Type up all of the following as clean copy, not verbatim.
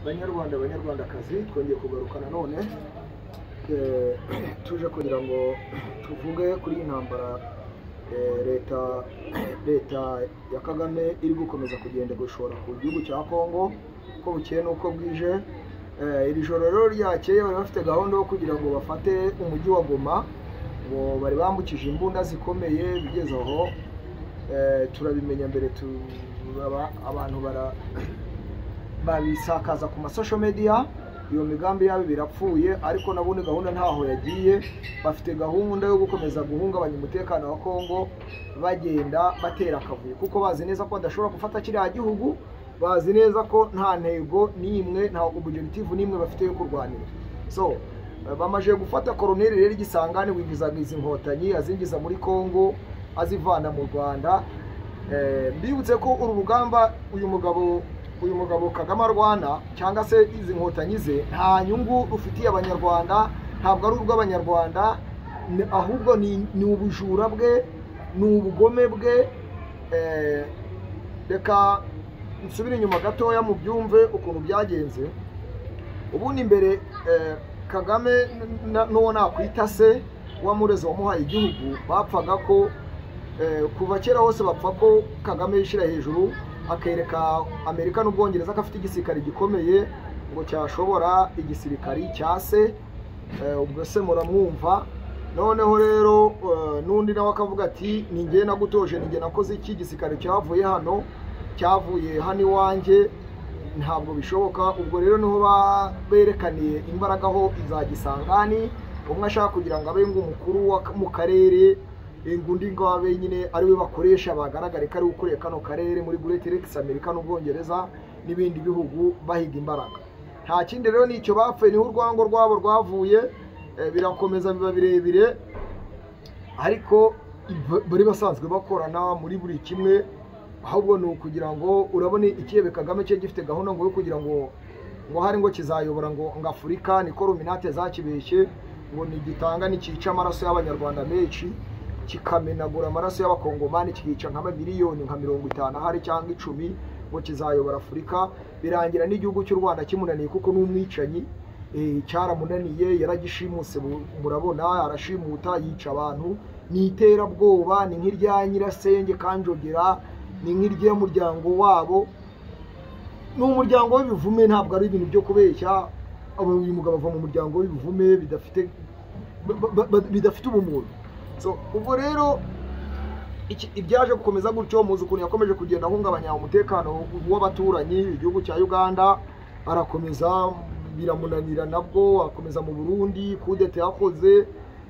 banyarwandakazi twongeye kugarukana none tuje kugira ngo tuvuge kuri intambara leta ya Kagame iri gukomeza kugenda gushora ku gihugu cya Kongo ko bukeye nuko bwije. Iri joro rero ryakeye bari bafite gahunda yo kugira ngo bafate umujyi wa Goma, ngo bari bambukije imbunda zikomeye bigeze aho turabimenya mbere abantu babisakaza ku social media. Iyo migambi yabo birapfuye, ariko nabone gahunda ntaho yagiye. Bafite gahunda yo gukomeza guhungabanya umutekano wa Kongo, bagenda batera akavuyo kuko bazi neza ko badashobora gufata kiriya gihugu, bazi neza ko nta ntego n'imwe, nta objective n'imwe bafite yo kurwanira. So bamaje gufata Colonel rero Gisangani winjizaga izi nkotanyi azingiza muri Kongo azivana mu Rwanda. Mbibutse ko uru rugamba uyu mugabo Kagame arwana cyangwa se izi nkotanyi ze nta nyungu rufitiye abanyarwanda, ntabwo ari urw'abanyarwanda, ahubwo ni ubujura bwe, ni ubugome bwe. Reka nsubire inyuma gatoya mu byumve ukuntu byagenze. Ubundi mbere Kagame n'uwo nakwita se wamureze wamuhaye igihugu bapfaga ko kuva kera hose bapfa ko Kagame yishira hejuru akereka Amerika n'Ubwongereza ko afite igisirikare gikomeye ngo cyashobora igisirikari cyase. Ubwo se muramwumva. Noneho rero n'undi nawe akavuga ati ninjye nagutoje, ninjye nakoze iki gisirikare cyavuye hano iwanjye, ntabwo bishoboka. Ubwo rero niho berekaniye imbaraga ho iza Gisangani, umwe ashaka kugira ngo abe ng'umukuru mu karere, undi ngo abe nyine ari we bakoresha bagaragare ko ari ukuriye kano karere muri Great Lakes, Amerika n'Ubwongereza n'ibindi bihugu bahiga imbaraga. Nta kindi rero nicyo bapfuye, niho urwango rwabo rwavuye. Birakomeza biba birebire, ariko bari basanzwe bakorana muri buri kimwe. Ahubwo ni ukugira ngo urabone ikiyebe Kagame cye gifite gahunda ngo yo kugira ngo hari ngo kizayobora ngo Afurika, niko Ruminate zakibeshye, ngo nigitanga nikica amaraso y'abanyarwanda menshi, kikamenagura amaraso y'abakongomani, kikica nk'amamiliyoni nka 50 ahari cyangwa 10, ngo kizayobora Afurika. Birangira n'igihugu cy'u Rwanda kimunaniye kuko n'umwicanyi cyaramunaniye, yaragishimuse. Murabona arashimuta, yica abantu, ni iterabwoba, ni nk'irya Nyirasenge Kanjogera, ni nk'irya muryango wabo, n'umuryango w'ibivume. Ntabwo ari ibintu byo kubeshya. Uyu mugabo ava mu muryango w'ibivume bidafite ubumuntu. So ubwo rero ibyaje gukomeza gutyo, muzi ukuntu yakomeje kugenda ahungabanya umutekano w'abaturanyi. Igihugu cya Uganda arakomeza biramunanira, nabwo akomeza mu Burundi. Kudeta yakoze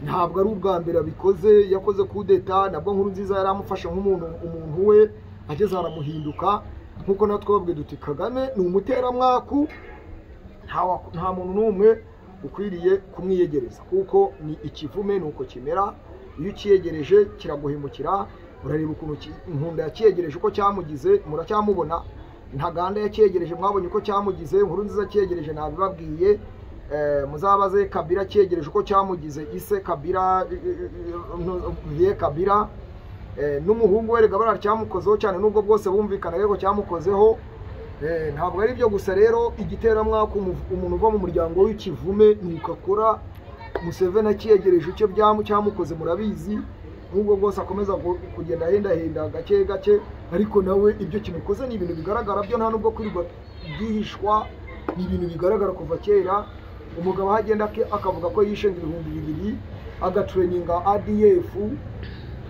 ntabwo ari ubwa mbere abikoze, yakoze kudeta nabwo Nkurunziza yari amufashe nk'umuntu we, ageze aramuhinduka. Nkuko natwe babwe duti Kagame ni umuteramwaku, nta muntu n'umwe ukwiriye kumwiyegereza kuko ni ikivume, nuko kimera. Iyo ukiyegereje kiraguhemukira. Urareba ukuntu Nkunda yakiyegereje uko cyamugize, muracyamubona. Ntaganda yakiyegereje, mwabonye uko cyamugize. Nkurunziza cyegereje nabibabwiye. Muzabaze Kabila cyegereje uko cyamugize, ise Kabila n'umuhungu we rega baracyamukozeho cyane, nubwo bwose bumvikana rero cyamukozeho. Ntabwo ari byo gusa rero, igiteramwaka umuntu uva mu muryango w'ikivume nuko akora. Museveni akiyegereje icyo cyamukoze murabizi, nubwo bwose akomeza kugenda henda gake gake, ariko nawe ibyo kimukoze ni ibintu bigaragara byo, nta nubwo kwirirwa byihishwa, ni ibintu bigaragara kuva kera. Umugabo hagenda akavuga ko yishe 2,000, agatraininga ADF,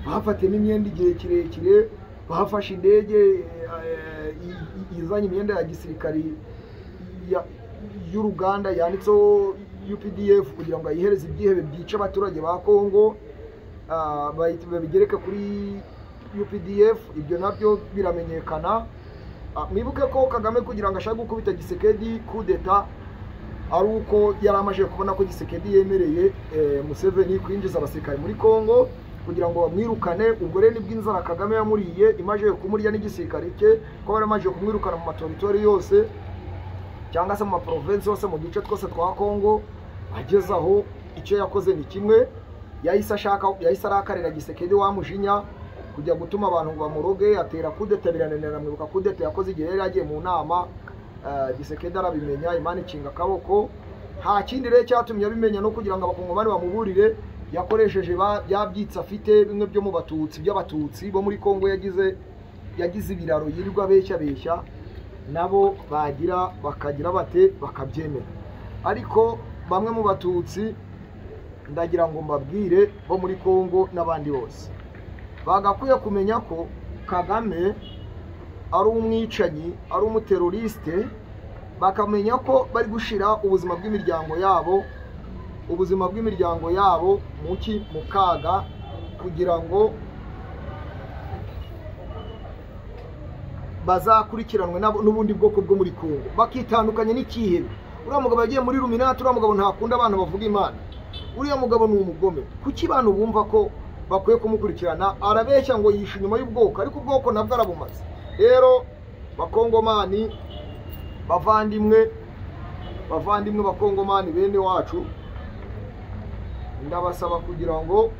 bahafate n'imyenda igihe kirekire, bahafashe indege izanye imyenda ya gisirikari y'Uruganda yanditseho UPDF kugira ngo ayihereze ibyihebe byica abaturage ba Kongo, babigereka kuri UPDF. Ibyo nabyo biramenyekana. Mwibuke ko Kagame kugira ngo ashaka gukubita Gisekedi kudeta, ari uko yari amaje kubona ko Gisekedi yemereye Museveni kwinjiza abasirikare muri Kongo kugira ngo bamwirukane. Ubwo rero nibwo inzara Kagame yamuriye imaje kumurya n'igisirikare cye, ko bari amaje kumwirukana mu matoritori yose cyangwa se mu province yose, mu duce twose twa Kongo. Ageze aho icyo yakoze ni kimwe, yahise arakarira Gisekedi wamujinya kujya gutuma abantu bamuroge, atera kudeta birananira. Mwibuka kudeta yakoze igihe yari yagiye mu nama Gisekedi arabimenya, Imana ikinga akaboko. Nta kindi rero cyatumye abimenya no kugira ngo abakongomani bamuburire, yakoresheje byabyitse afite bimwe byo mu batutsi by'abatutsi bo muri Kongo yagize ibiraro yirirwa beshya nabo bagira bakagira bate bakabyemera. Ariko bamwe mu batutsi ndagira ngo mbabwire bo muri Kongo n'abandi bose bagakwiye kumenya ko Kagame ari umwicanyi, ari umuteroriste, bakamenya ko bari gushira ubuzima bw'imiryango yabo mu kaga kugira ngo bazakurikiranwe n'ubundi bwoko bwo muri Kongo bakitandukanye n'ikihebe. Uriya mugabo yagiye muri Illuminati, uriya mugabo ntakunda abantu bavuga Imana, uriya mugabo ni umugome. Kuki abantu bumva ko bakwiye kumukurikirana? Arabeshya ngo yishe inyuma y'ubwoko, ariko ubwoko nabwo arabumaze. Rero bakongomani bavandimwe bakongomani bene wacu, ndabasaba kugira ngo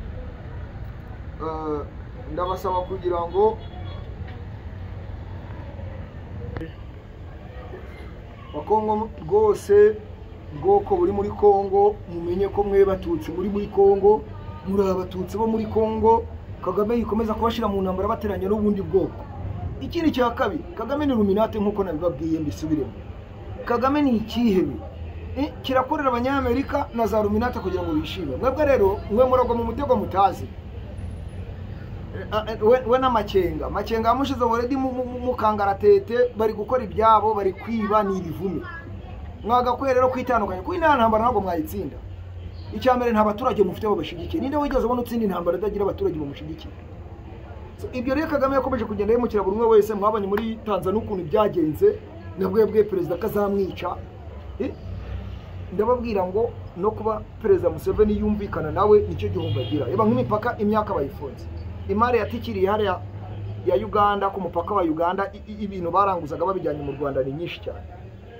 Bakongo rwose bwoko buri muri Kongo mumenye ko mwe batutsi muri Kongo, muri abatutsi bo muri Kongo, Kagame yikomeza kubashira mu ntambara bateranye n'ubundi bwoko. Ikindi cya kabiri, Kagame ni Illuminati nkuko nabibabwiye mbisubiremo. Kagame ni ikihebe kirakorera abanyamerika na za Illuminati kugira ngo bishime. Mwebwe rero mwe muragwa mu mutego mutazi. We n'amakenga yamushize already mu kangaratete, bari gukora ibyabo, bari kwiba ni ibivume. Mwagakwiye rero kwitandukanya kuko ina ntambara ntabwo mwayitsinda. Icyambere nta baturage mufite babashigikiye. Ninde wigeze ubona utsinda intambara itagira abaturage bamushigikiye? Ibyo rero Kagame yakomeje kugenda yimukira buri umwe wese. Mwabonye muri Tanzania ukuntu byagenze, nabwebwe perezida kazamwica. Ndababwira ngo no kuba perezida Museveni yumvikana nawe nicyo gihombo agira. Eba nk'imipaka imyaka bayifunze, imari yatikiriye hariya ya Uganda ku mupaka wa Uganda, ibintu baranguzaga babijyanye mu Rwanda ni nyinshi cyane,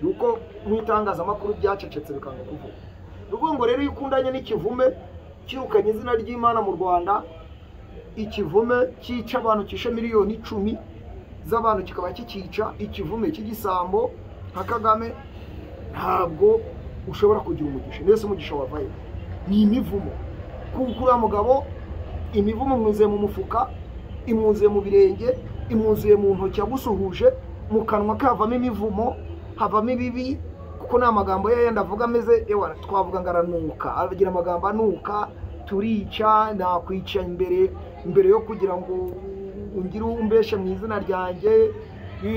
nuko n'itangazamakuru byacecetse bikanga kuvuga. Rugongo rero yukundanye n'ikivume kirukanye izina ry'Imana mu Rwanda, ikivume cyica abantu kishe miliyoni 10 z'abantu, kikaba kikica ikivume cy'igisambo nka Kagame. Ntabwo ushobora kugira umugisha, nese umugisha wavaye ni imivumo. Kukura mugabo imivumo mwuzuye mu mufuka, imwuzuye mu birenge, imwuzuye mu ntoki, yagusuhuje mu kanwa kavamo imivumo, havamo ibibi, kuko na magambo ye ndavuga ameze ewa twavuga ngaranuka, abagira amagambo anuka, turica nakwica imbere yo kugira ngo ungire umbeshe mu izina ryanjye,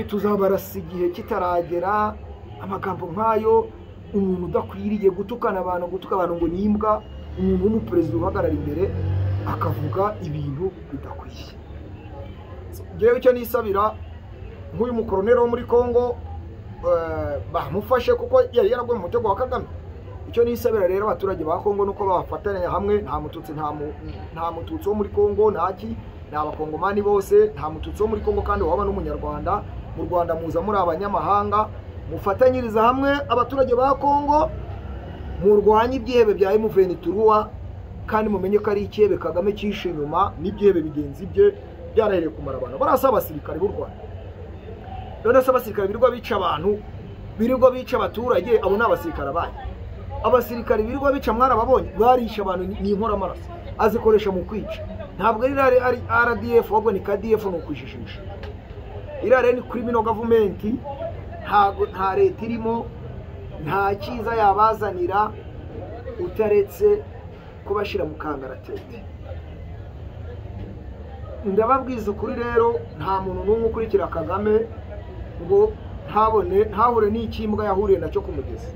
tuzabarasa igihe kitaragera. Amagambo nkayo, umuntu udakwiriye gutuka abantu ngo nimbwa, umuntu w'umuperezida uhagarara imbere akavuga ibintu bidakwiye. Ngewe icyo nisabira nk'uyu mukoronero wo muri Kongo, bamufashe kuko yari yaragwe mu mutego wa Kagame. Icyo nisabira rero abaturage ba Kongo nuko bafatanya hamwe, nta mututsi wo muri Kongo ntaki, ni abakongomani bose, nta mututsi wo muri Kongo kandi waba n'umunyarwanda. Mu Rwanda muza muri abanyamahanga, mufatanyiriza hamwe abaturage ba Kongo, murwanye ibyihebe bya M23, kandi mumenye ko ari ikihebe Kagame cyishe inyuma n'ibyihebe bigenzi bye byarahereye kumara abantu. Barasa abasirikare b'u Rwanda, none se abasirikare birirwa bica abantu, birirwa bica abaturage, abo ni abasirikare abanyu. Abasirikare birirwa bica mwarababonye, barisha abantu ni inkora amaraso, azikoresha mu kwica. Ntabwo ari RDF, ahubwo ni KDF, no kujijisha. Irare ni criminal government, nta leta irimo, nta cyiza yabazanira utaretse kubashira mu kangaratete. Ndababwiza ukuri rero, nta muntu n'umwe ukurikira Kagame ngo ntahure n'ikimbwa yahuriye nacyo kumugeza.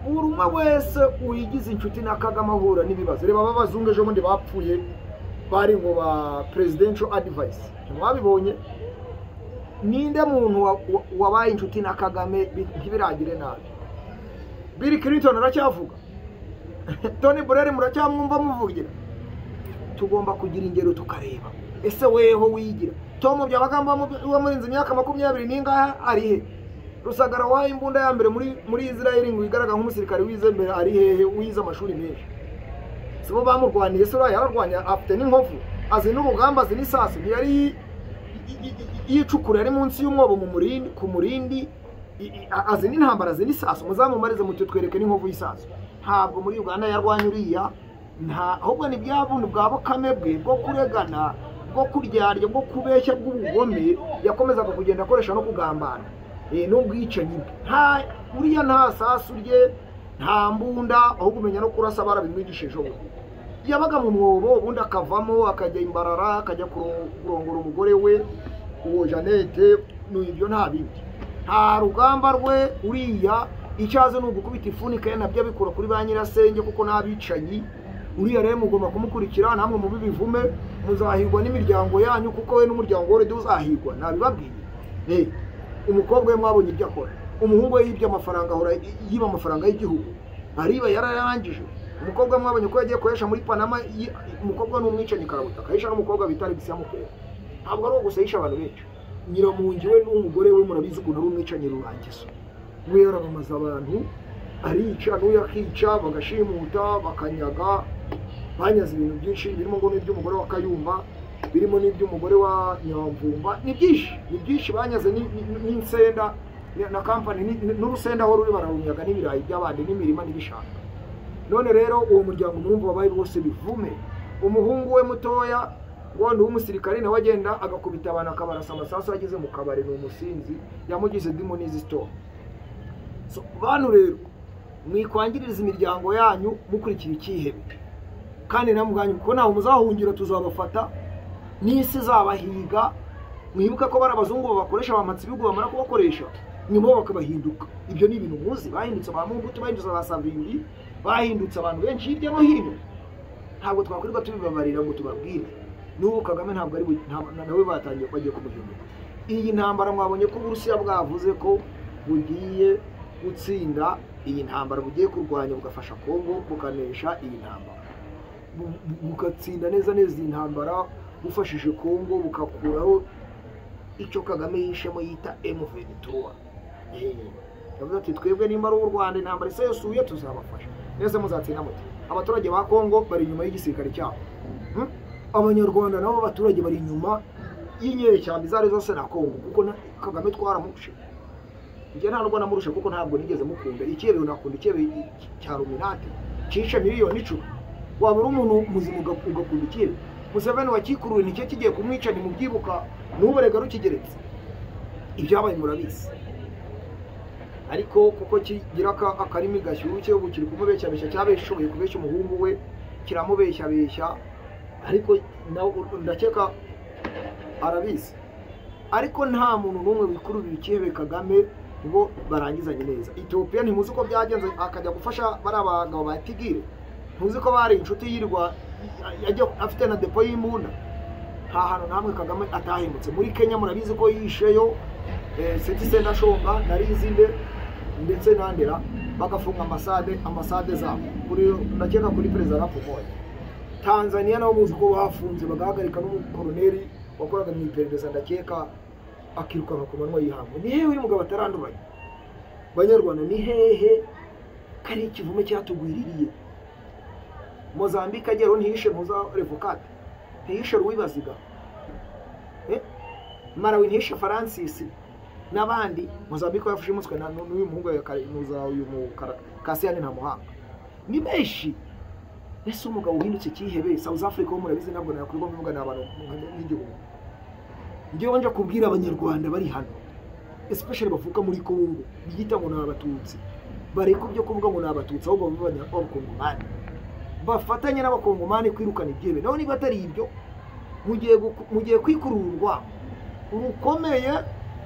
Urumwe wese uyigize inshuti na Kagame ahura n'ibibazo. Reba babazungu ejo bundi bapfuye bari ngo ba presidential advice, mwabibonye. Ninde muntu wabaye inshuti na Kagame ntibiragire nabi? Bill Clinton aracyavuga, Tony Blair muracyamwumva muvugira. Tugomba kugira ingero tukareba, ese weho wigira Tom byabagamba wamurinze imyaka 20 ningaha ari he? Rusagara waye imbunda ya mbere muri Israel ngo igaraga nk'umusirikare wize mbere ari hehe, wize amashuri menshi. Sibo bamurwaniye, se yararwanya afite n'inkovu, azi n'urugamba, azi n'isasi, ntiyari yicukura ari munsi y'umwobo mu murindi ku murindi azina intambara azina isaso muzamumarize mucyo twereke n'inkovu y'isaso ntabwo muri Uganda yarwanya uriya nta ahubwo ni bya bundi bwa Bakame bwe bwo kuregana bwo kuryarya bwo kubeshya bw'ubugome yakomezaga kugenda akoresha no kugambana n'ubwicanyi nta uriya nta sasu rye nta mbunda ahubwo umenya no kurasa barabimwigishije ubu yabaga mu mwobo ubundi akavamo akajya imbarara akajya kurongora umugore we uwo Janete n'ibyo nta bindi nta rugamba rwe uriya icyaze n'ugukubita ifunika nabyo abikura kuri ba nyirasenge kuko nabicanyi uriya rero mugomba kumukurikira namwe mu bivume muzahirwa n'imiryango yanyu kuko we n'umuryango wore uzahirwa nabibabwiye umukobwa we mwabonye ibyo akora umuhungu we yibye amafaranga ahora yiba amafaranga y'igihugu ariba yararangije umukobwa mwabonye ko yagiye koresha muri Panama umukobwa n'umwicanyi karabuta kahisha n'umukobwa bita Alexia Mukera ntabwo ari ugusayisha abantu benshi nyiramungi we n'umugore we murabizi ukuntu ari umwicanyi rurangizo we yarabamaza abantu arica n'uyu akica bagashimuta bakanyaga banyaze ibintu byinshi birimo ngo n'iby'umugore wa Kayumba birimo n'iby'umugore wa Nyamvumba ni byinshi banyaze n'insenda na company n'urusenda aho ruri bararunyaga n'ibirayi by'abandi n'imirima n'ibishaka none rero uwo muryango murumva wabaye bose bivume umuhungu we mutoya wondi w'umusirikare nawe agenda agakubita abantu akabarasa amasasu ageze mu kabari n'umusinzi yamugize demonize store so bantu rero mwikwangiriza imiryango yanyu mukurikira ikihebe kandi namuganye kuko naho muzahungira tuzabafata n'isi zabahiga mwibuka ko barabazungu bakoresha bamatsi bigo bamara kubakoresha nyuma bakabahinduka ibyo ni ibintu muzi bahindutse ba Mumbutu bahindutse ba Savimbi bahindutse abantu benshi hirya no hino ntabwo twakwirirwa tubibabarira ngo tubabwire n'ubu Kagame ntabwo ari nawe batangiye bagiye kumuhindura iyi ntambara mwabonye ko Uburusiya bwavuze ko bugiye gutsinda iyi ntambara bugiye kurwanya bugafasha Kongo bukanesha iyi ntambara bugatsinda neza iyi ntambara bufashije Kongo bukakuraho icyo Kagame yishemo yita M23 yavuze ati twebwe nimba ari u Rwanda intambara isesuye tuzabafasha neza muzatsinda muti abaturage ba Kongo bari inyuma y'igisirikare cyabo abanyarwanda nabo abaturage bari inyuma y'inyeshyamba izari zose na Kongo kuko Kagame twaramushe njye nta rwo namurusha kuko ntabwo nigeze mukunda ikirebe nakunda ikirebe cya Ruminati cisha miliyoni 10 waba uri umuntu muzima ugakunda ikirebe Museveni wakikurura nicyo kigiye kumwica ni mubyibuka n'uburega rukigeretse ibyabaye murabizi ariko kuko kigira akarimi gashyushye ubu kiri kumubeshya cyabeshoboye kubeshya umuhungu we kiramubeshya ariko ndakeka arabizi ariko nta muntu n'umwe wikururira ikihebe Kagame ngo barangizanye neza Ethiopia ntimuzi ko byagenze akajya gufasha bari abagabo ba Tigire ntuzi ko bari inshuti yirwa yajya afite na depo y'imbunda nta hantu namwe Kagame atahindutse muri Kenya murabizi ko yisheyo Sendashonga Shonga narizinde ndetse nandera bagafunga ambasade zabo kuri ndakeka kuri president Rapumoya Tanzania naho muzi ko bafunze bagahagarika n'umukoloneli wakoraga mu iperereza ndakeka akiruka ku manwa yihango ni hehe uyu mugabo ataranduranye Banyarwanda ni hehe kari ikivume cyatugwiririye Mozambique agero ntihishe muza revocate ntihishe Ruwibaziga Malawi ntihishe Francis n'abandi Mozambique yafashe umutwe n'uyu muhungu muza uyu mukara Kasiyani nta muhanga ni benshi ese umugabo uhindutse kihebe South Africa wo murabizi nabwo nakurwa mvuga n'abantu n'igihugu ngiye wanje kubwira abanyarwanda bari hano especially bavuka muri Kongo bigita ngo n'abatutsi bareko byo kuvuga ngo n'abatutsi ahubwo babanya Kongomani bafatanye n'abakongomani kwirukana ibyebe naho niba atari ibyo mugiye kwikururwa urukomeye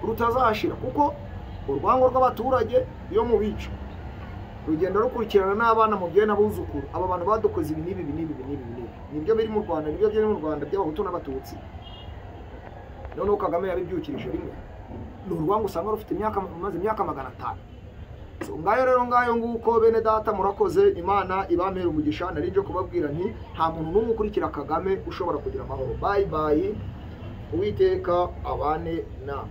rutazashira kuko urwango rw'abaturage iyo mubica rugenda rukurikirana n'abana mu bye n'abuzukuru aba bantu badokoze ibi nibyo biri mu Rwanda nibyo byo mu Rwanda by'abahutu n'abatutsi none Kagame yabibyukirije rimwe n'urwango usanga rufite maze imyaka 500 so ngayo rero ngayo nguko bene data murakoze Imana ibamera umugisha narinje kubabwira nti nta muntu n'umwe ukurikira Kagame ushobora kugira amahoro bye Uwiteka abane na